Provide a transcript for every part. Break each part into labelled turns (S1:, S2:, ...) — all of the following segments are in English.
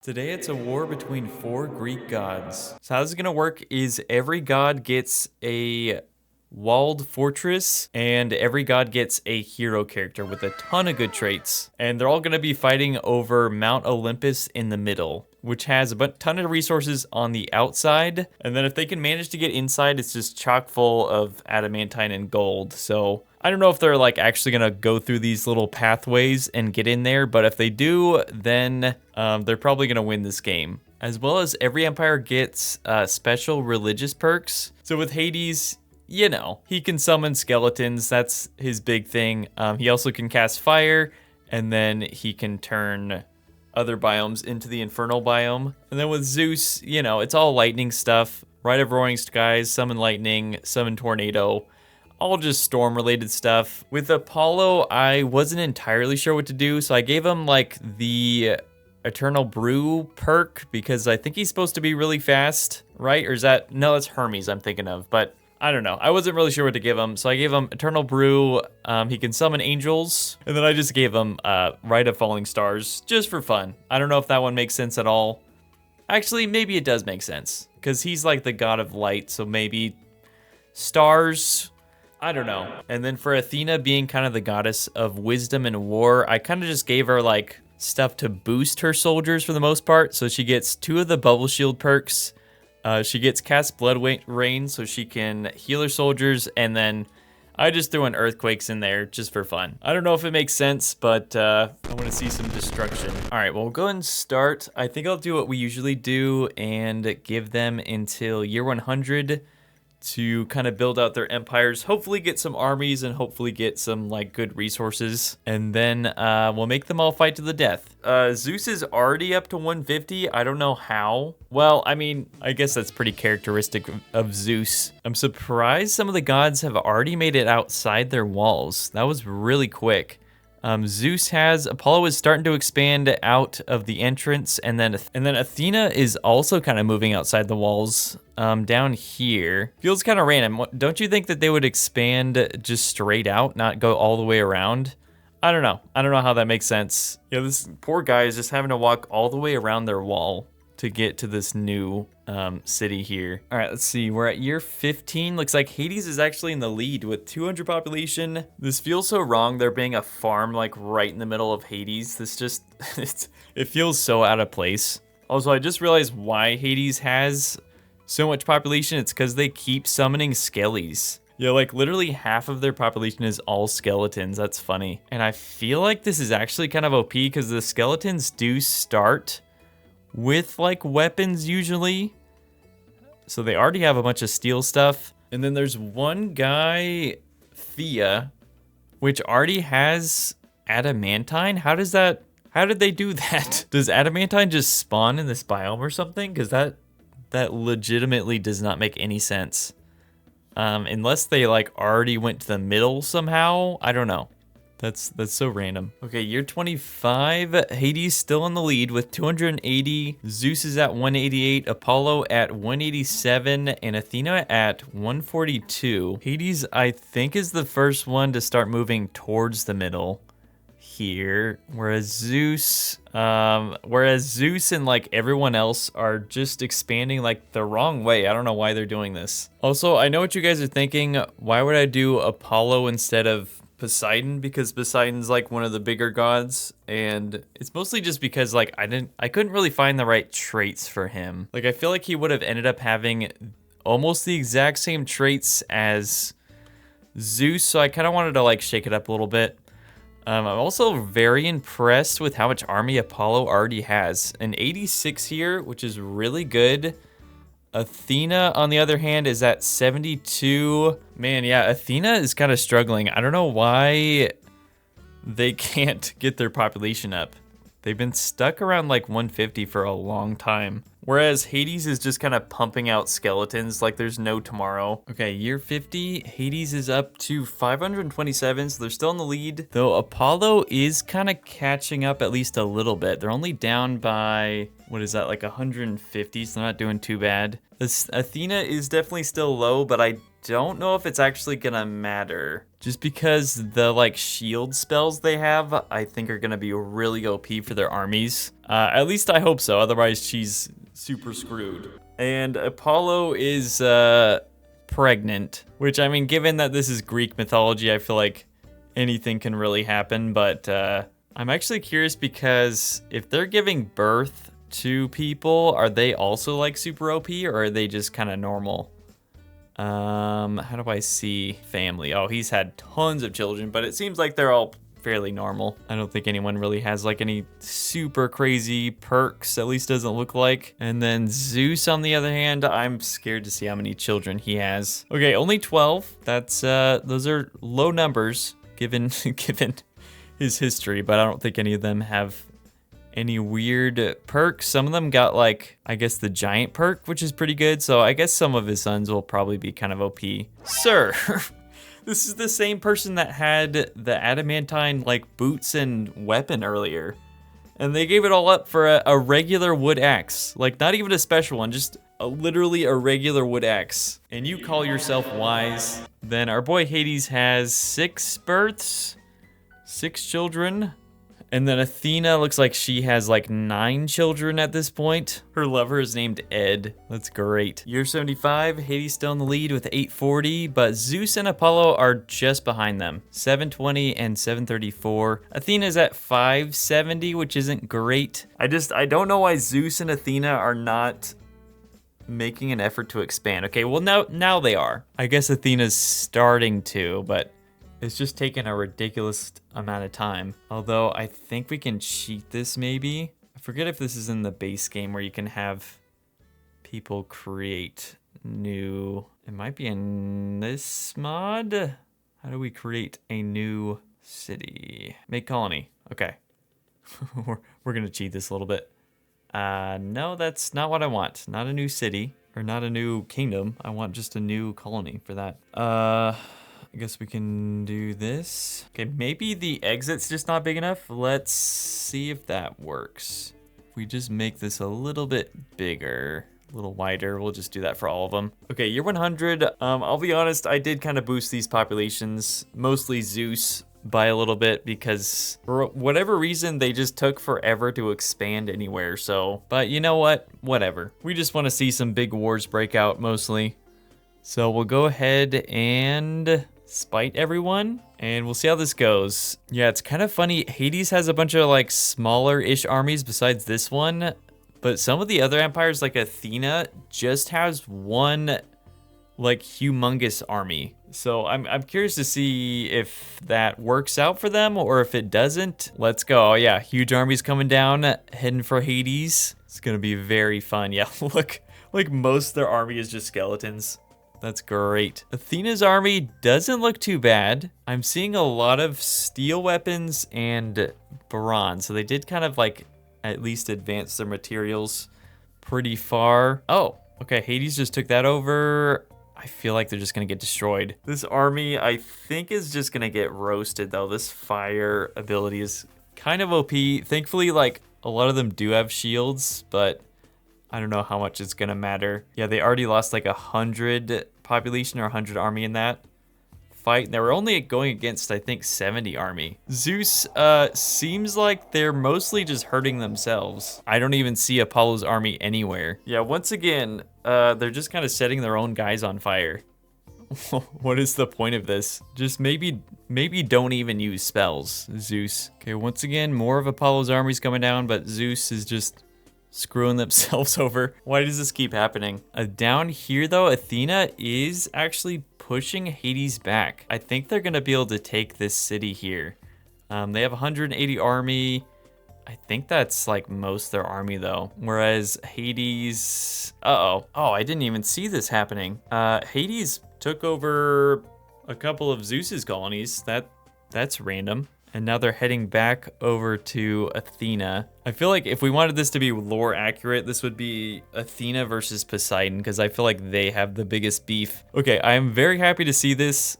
S1: Today it's a war between 4 Greek gods. So how this is gonna work is every god gets a walled fortress, and every god gets a hero character with a ton of good traits. And they're all gonna be fighting over Mount Olympus in the middle, which has a ton of resources on the outside. And then if they can manage to get inside, it's just chock full of adamantine and gold. So I don't know if they're like actually gonna go through these little pathways and get in there, but if they do, then they're probably gonna win this game. As well as every empire gets special religious perks. So with Hades, you know, he can summon skeletons. That's his big thing. He also can cast fire, and then he can turn other biomes into the infernal biome. And then with Zeus, you know, it's all lightning stuff. Rite of Roaring Skies, summon lightning, summon tornado. All just storm related stuff. With Apollo, I wasn't entirely sure what to do, so I gave him like the Eternal Brew perk because I think he's supposed to be really fast, right? Or is that, no, that's Hermes I'm thinking of, but I don't know. I wasn't really sure what to give him, so I gave him Eternal Brew. He can summon angels, and then I just gave him Rite of Falling Stars just for fun. I don't know if that one makes sense at all. Actually, maybe it does make sense because he's like the god of light, so maybe stars. I don't know. And then for Athena being kind of the goddess of wisdom and war, I kind of just gave her like stuff to boost her soldiers for the most part. So she gets 2 of the bubble shield perks. She gets cast blood rain so she can heal her soldiers. And then I just threw in earthquakes in there just for fun. I don't know if it makes sense, but I want to see some destruction. All right, well, we'll go ahead and start. I think I'll do what we usually do and give them until year 100 to kind of build out their empires, hopefully get some armies and hopefully get some like good resources, and then we'll make them all fight to the death. Zeus is already up to 150. I don't know how. Well, I mean, I guess that's pretty characteristic of Zeus. I'm surprised some of the gods have already made it outside their walls. That was really quick. Zeus has, Apollo is starting to expand out of the entrance, and then Athena is also kind of moving outside the walls down here. Feels kind of random. Don't you think that they would expand just straight out, not go all the way around? I don't know. I don't know how that makes sense. Yeah, this poor guy is just having to walk all the way around their wall to get to this new city here. All right, let's see. We're at year 15. Looks like Hades is actually in the lead with 200 population. This feels so wrong. There being a farm like right in the middle of Hades. This just, it feels so out of place. Also, I just realized why Hades has so much population. It's because they keep summoning skellies. Yeah, like literally half of their population is all skeletons. That's funny. And I feel like this is actually kind of OP because the skeletons do start with like weapons usually. So they already have a bunch of steel stuff. And then there's one guy, Thea, which already has adamantine. How did they do that? Does adamantine just spawn in this biome or something? Because that legitimately does not make any sense. Unless they like already went to the middle somehow. I don't know. That's so random. Okay, year 25, Hades still in the lead with 280. Zeus is at 188, Apollo at 187, and Athena at 142. Hades, I think, is the first one to start moving towards the middle here, whereas Zeus and like everyone else are just expanding like the wrong way. I don't know why they're doing this. Also, I know what you guys are thinking. Why would I do Apollo instead of Poseidon? Because Poseidon's like one of the bigger gods, and it's mostly just because like I couldn't really find the right traits for him. Like I feel like he would have ended up having almost the exact same traits as Zeus, so I kind of wanted to like shake it up a little bit. I'm also very impressed with how much army Apollo already has. An 86 here, which is really good. Athena, on the other hand, is at 72. Man, yeah, Athena is kind of struggling. I don't know why they can't get their population up. They've been stuck around like 150 for a long time. Whereas Hades is just kind of pumping out skeletons like there's no tomorrow. Okay, year 50, Hades is up to 527, so they're still in the lead. Though Apollo is kind of catching up at least a little bit. They're only down by, what is that, like 150, so they're not doing too bad. This Athena is definitely still low, but I don't know if it's actually gonna matter. Just because the like shield spells they have, I think are gonna be really OP for their armies. At least I hope so, otherwise she's super screwed. And Apollo is pregnant, which I mean, given that this is Greek mythology, I feel like anything can really happen, but I'm actually curious because if they're giving birth to people, are they also like super OP or are they just kind of normal? How do I see family? Oh, he's had tons of children, but it seems like they're all fairly normal. I don't think anyone really has like any super crazy perks, at least doesn't look like. And then Zeus, on the other hand, I'm scared to see how many children he has. Okay, only 12. That's, those are low numbers given, given his history, but I don't think any of them have any weird perks. Some of them got like, I guess the giant perk, which is pretty good. So I guess some of his sons will probably be kind of OP. Sir, this is the same person that had the adamantine like boots and weapon earlier. And they gave it all up for a regular wood axe. Like not even a special one, just literally a regular wood axe. And you call yourself wise. Then our boy Hades has 6 births, 6 children. And then Athena looks like she has like 9 children at this point. Her lover is named Ed. That's great. Year 75, Hades still in the lead with 840, but Zeus and Apollo are just behind them. 720 and 734. Athena's at 570, which isn't great. I don't know why Zeus and Athena are not making an effort to expand. Okay, well now they are. I guess Athena's starting to, but it's just taken a ridiculous amount of time. Although I think we can cheat this maybe. I forget if this is in the base game where you can have people create new... It might be in this mod. How do we create a new city? Make colony. Okay. We're gonna cheat this a little bit. No, that's not what I want. Not a new city or not a new kingdom. I want just a new colony for that. I guess we can do this. Okay, maybe the exit's just not big enough. Let's see if that works. If we just make this a little bit bigger, a little wider, we'll just do that for all of them. Okay, year 100. I'll be honest, I did kind of boost these populations, mostly Zeus, by a little bit because for whatever reason, they just took forever to expand anywhere. So, but you know what? Whatever. We just want to see some big wars break out mostly. So we'll go ahead and spite everyone, and we'll see how this goes. Yeah, it's kind of funny. Hades has a bunch of like smaller-ish armies besides this one, but some of the other empires like Athena just has one like humongous army. So I'm curious to see if that works out for them or if it doesn't. Let's go. Oh, yeah, huge armies coming down, heading for Hades. It's gonna be very fun. Yeah, look, like most of their army is just skeletons. That's great. Athena's army doesn't look too bad. I'm seeing a lot of steel weapons and bronze. So they did kind of like at least advance their materials pretty far. Oh, okay. Hades just took that over. I feel like they're just going to get destroyed. This army, I think, is just going to get roasted, though. This fire ability is kind of OP. Thankfully, like, a lot of them do have shields, but I don't know how much it's gonna matter. Yeah, they already lost like 100 population or 100 army in that fight. And they were only going against, I think, 70 army. Zeus seems like they're mostly just hurting themselves. I don't even see Apollo's army anywhere. Yeah, once again, they're just kind of setting their own guys on fire. What is the point of this? Just maybe don't even use spells, Zeus. Okay, once again, more of Apollo's armies coming down, but Zeus is just screwing themselves over. Why does this keep happening? Down here though, Athena is actually pushing Hades back. I think they're gonna be able to take this city here. They have 180 army. I think that's like most of their army though. Whereas Hades, oh, I didn't even see this happening. Hades took over a couple of Zeus's colonies. That's random. And now they're heading back over to Athena. I feel like if we wanted this to be lore accurate, this would be Athena versus Poseidon, because I feel like they have the biggest beef. Okay, I am very happy to see this,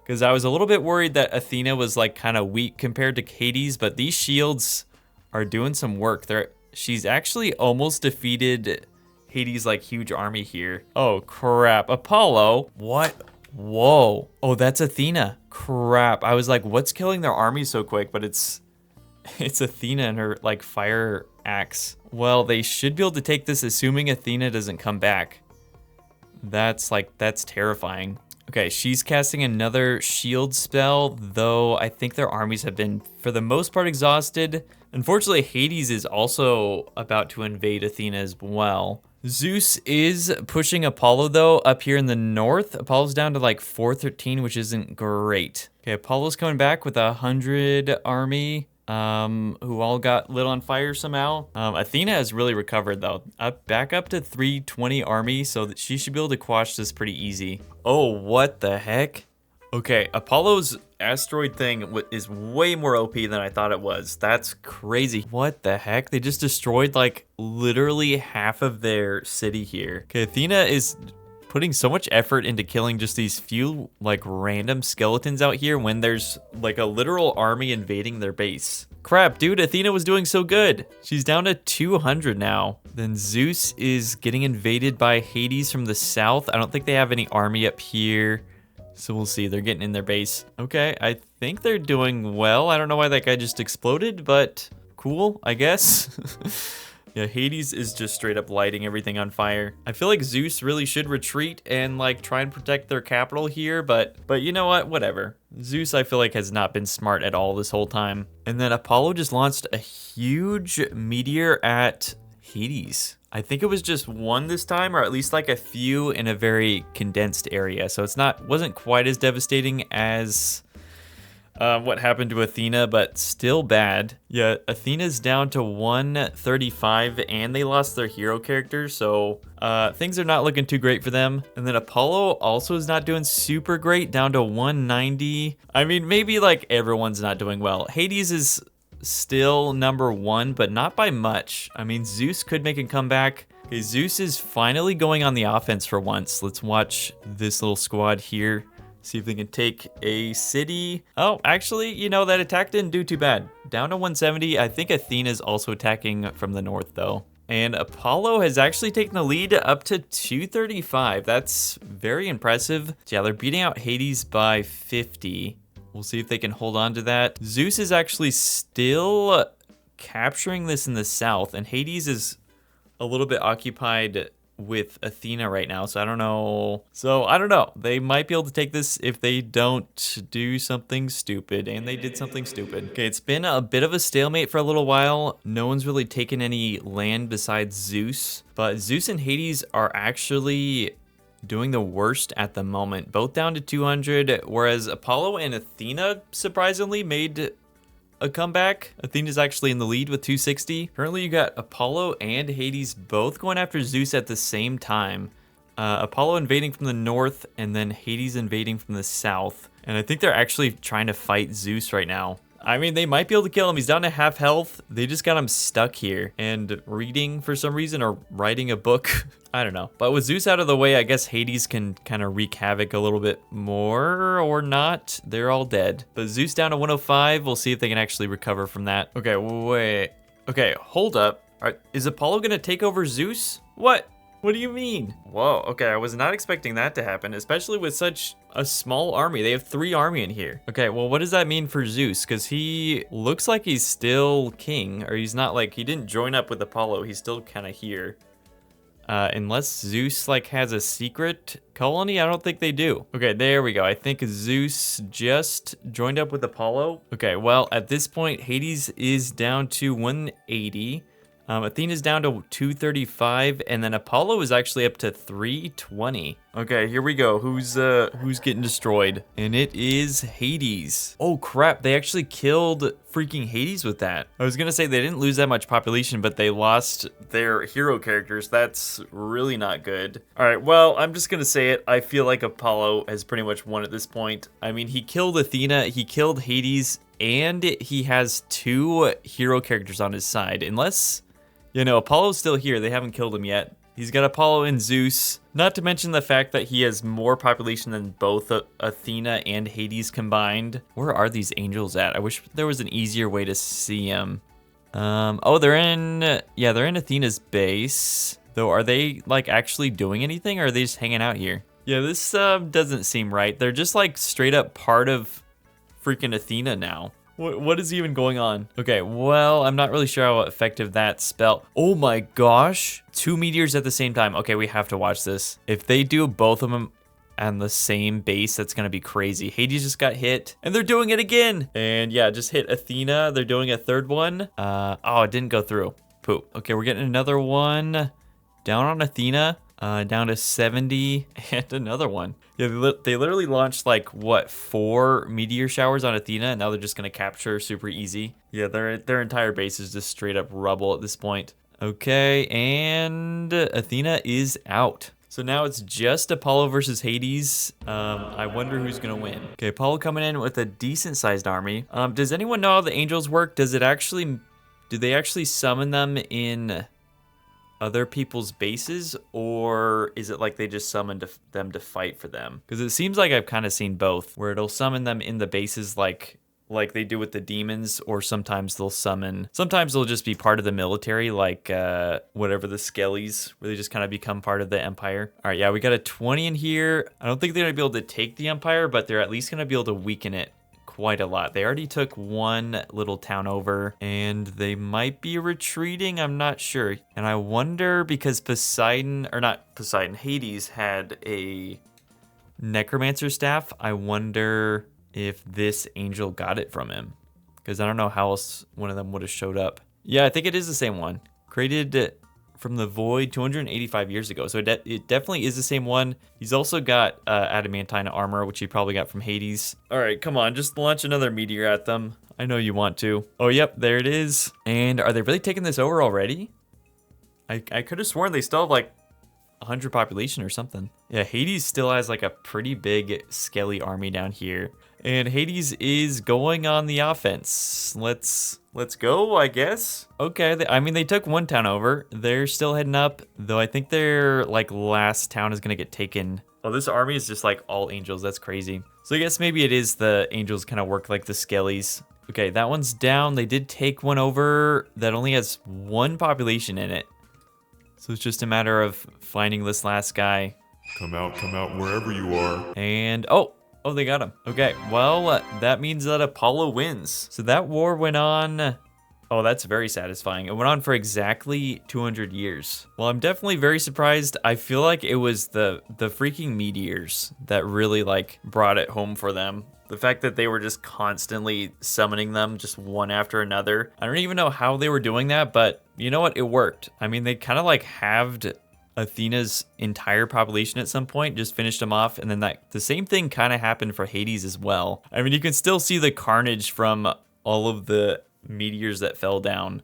S1: because I was a little bit worried that Athena was like kind of weak compared to Hades, but these shields are doing some work. She's actually almost defeated Hades' like huge army here. Oh crap, Apollo, what? Whoa. Oh, that's Athena. Crap. I was like, what's killing their army so quick? But it's Athena and her like fire axe. Well, they should be able to take this assuming Athena doesn't come back. That's terrifying. Okay, she's casting another shield spell, though I think their armies have been, for the most part, exhausted. Unfortunately, Hades is also about to invade Athena as well. Zeus is pushing Apollo, though, up here in the north. Apollo's down to like 413, which isn't great. Okay, Apollo's coming back with 100 army. Who all got lit on fire somehow. Athena has really recovered though. Back up to 320 army, so that she should be able to quash this pretty easy. Oh, what the heck? Okay, Apollo's asteroid thing is way more OP than I thought it was. That's crazy. What the heck? They just destroyed like literally half of their city here. Okay, Athena is putting so much effort into killing just these few like random skeletons out here when there's like a literal army invading their base. Crap, dude, Athena was doing so good. She's down to 200 now. Then Zeus is getting invaded by Hades from the south. I don't think they have any army up here. So we'll see, they're getting in their base. Okay, I think they're doing well. I don't know why that guy just exploded, but cool, I guess. Yeah, Hades is just straight up lighting everything on fire. I feel like Zeus really should retreat and like try and protect their capital here, but you know what? Whatever. Zeus, I feel like, has not been smart at all this whole time. And then Apollo just launched a huge meteor at Hades. I think it was just one this time, or at least like a few in a very condensed area. So wasn't quite as devastating as what happened to Athena, but still bad. Yeah, Athena's down to 135 and they lost their hero character, so things are not looking too great for them. And then Apollo also is not doing super great, down to 190. I mean, maybe like everyone's not doing well. Hades is still number one, but not by much. I mean, Zeus could make a comeback. Okay, Zeus is finally going on the offense for once. Let's watch this little squad here. See if they can take a city. Oh, actually, you know, that attack didn't do too bad. Down to 170. I think Athena's also attacking from the north, though. And Apollo has actually taken the lead up to 235. That's very impressive. Yeah, they're beating out Hades by 50. We'll see if they can hold on to that. Zeus is actually still capturing this in the south, and Hades is a little bit occupied with Athena right now, so I don't know. They might be able to take this if they don't do something stupid, and they did something stupid. Okay, it's been a bit of a stalemate for a little while. No one's really taken any land besides Zeus, but Zeus and Hades are actually doing the worst at the moment, both down to 200, whereas Apollo and Athena surprisingly made a comeback. Athena's actually in the lead with 260. Currently, you got Apollo and Hades both going after Zeus at the same time. Apollo invading from the north, and then Hades invading from the south. And I think they're actually trying to fight Zeus right now. I mean, they might be able to kill him. He's down to half health. They just got him stuck here and reading for some reason, or writing a book. I don't know. But with Zeus out of the way, I guess Hades can kind of wreak havoc a little bit more, or not. They're all dead. But Zeus down to 105. We'll see if they can actually recover from that. Okay, wait. Okay, hold up. All right, is Apollo going to take over Zeus? What? What do you mean? Whoa, okay, I was not expecting that to happen, especially with such a small army. They have 3 army in here. Okay, well, what does that mean for Zeus? Because he looks like he's still king, or he's not, like, he didn't join up with Apollo. He's still kind of here. Unless Zeus, like, has a secret colony? I don't think they do. Okay, there we go. I think Zeus just joined up with Apollo. Okay, well, at this point, Hades is down to 180. Athena's down to 235, and then Apollo is actually up to 320. Okay, here we go. Who's getting destroyed? And it is Hades. Oh crap, they actually killed freaking Hades with that. I was gonna say they didn't lose that much population, but they lost their hero characters. That's really not good. All right, well, I'm just gonna say it. I feel like Apollo has pretty much won at this point. I mean, he killed Athena, he killed Hades, and he has 2 hero characters on his side. Unless, you know, Apollo's still here. They haven't killed him yet. He's got Apollo and Zeus. Not to mention the fact that he has more population than both Athena and Hades combined. Where are these angels at? I wish there was an easier way to see them. Oh, they're in Athena's base. Though, are they like actually doing anything, or are they just hanging out here? Yeah, this doesn't seem right. They're just like straight up part of freaking Athena now. What is even going on? Okay, well, I'm not really sure how effective that spell. Oh my gosh. 2 meteors at the same time. Okay, we have to watch this. If they do both of them on the same base, that's gonna be crazy. Hades just got hit, and they're doing it again. And yeah, just hit Athena. They're doing a third one. Oh, it didn't go through. Poop. Okay, we're getting another one down on Athena. Down to 70, and another one. Yeah, they literally launched like, what, 4 meteor showers on Athena, and now they're just gonna capture super easy. Yeah, their entire base is just straight up rubble at this point. Okay, and Athena is out. So now it's just Apollo versus Hades. I wonder who's gonna win. Okay, Apollo coming in with a decent sized army. Does anyone know how the angels work? Do they actually summon them in other people's bases, or is it like they just summon them to fight for them? Because it seems like I've kind of seen both, where it'll summon them in the bases like they do with the demons, or sometimes they'll just be part of the military, like whatever the Skellies, where they just kind of become part of the Empire. All right, yeah, we got a 20 in here. I don't think they're gonna be able to take the Empire, but they're at least gonna be able to weaken it quite a lot. They already took one little town over, and they might be retreating. I'm not sure. And I wonder, because Hades had a necromancer staff, I wonder if this angel got it from him, because I don't know how else one of them would have showed up. Yeah, I think it is the same one. Created from the void 285 years ago. So it definitely is the same one. He's also got adamantine armor, which he probably got from Hades. All right, come on, just launch another meteor at them. I know you want to. Oh, yep, there it is. And are they really taking this over already? I could have sworn they still have like 100 population or something. Yeah, Hades still has like a pretty big skelly army down here. And Hades is going on the offense. Let's go, I guess. Okay, they took one town over. They're still heading up, though I think their like last town is gonna get taken. Oh, this army is just like all angels. That's crazy. So I guess maybe it is the angels kind of work like the skellies. Okay, that one's down. They did take one over that only has 1 population in it. So it's just a matter of finding this last guy.
S2: Come out wherever you are.
S1: And Oh, they got him. Okay, well, that means that Apollo wins. So that war went on. Oh, that's very satisfying. It went on for exactly 200 years. Well, I'm definitely very surprised. I feel like it was the freaking meteors that really like brought it home for them. The fact that they were just constantly summoning them just one after another. I don't even know how they were doing that, but you know what? It worked. I mean, they kind of like halved Athena's entire population at some point, just finished them off, and then the same thing kind of happened for Hades as well. I mean, you can still see the carnage from all of the meteors that fell down.